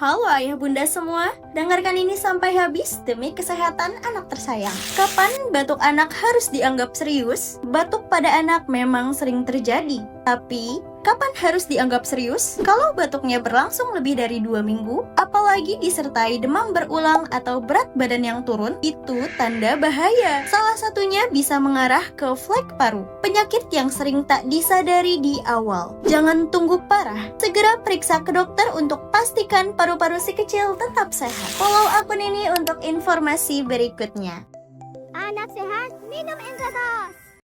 Halo ayah bunda semua, dengarkan ini sampai habis demi kesehatan anak tersayang. Kapan batuk anak harus dianggap serius? Batuk pada anak memang sering terjadi, tapi kapan harus dianggap serius? Kalau batuknya berlangsung lebih dari 2 minggu, apalagi disertai demam berulang atau berat badan yang turun, itu tanda bahaya. Salah satunya bisa mengarah ke flek paru, penyakit yang sering tak disadari di awal. Jangan tunggu parah, segera periksa ke dokter untuk pastikan paru-paru si kecil tetap sehat. Follow akun ini untuk informasi berikutnya. Anak sehat, minum Enzatos.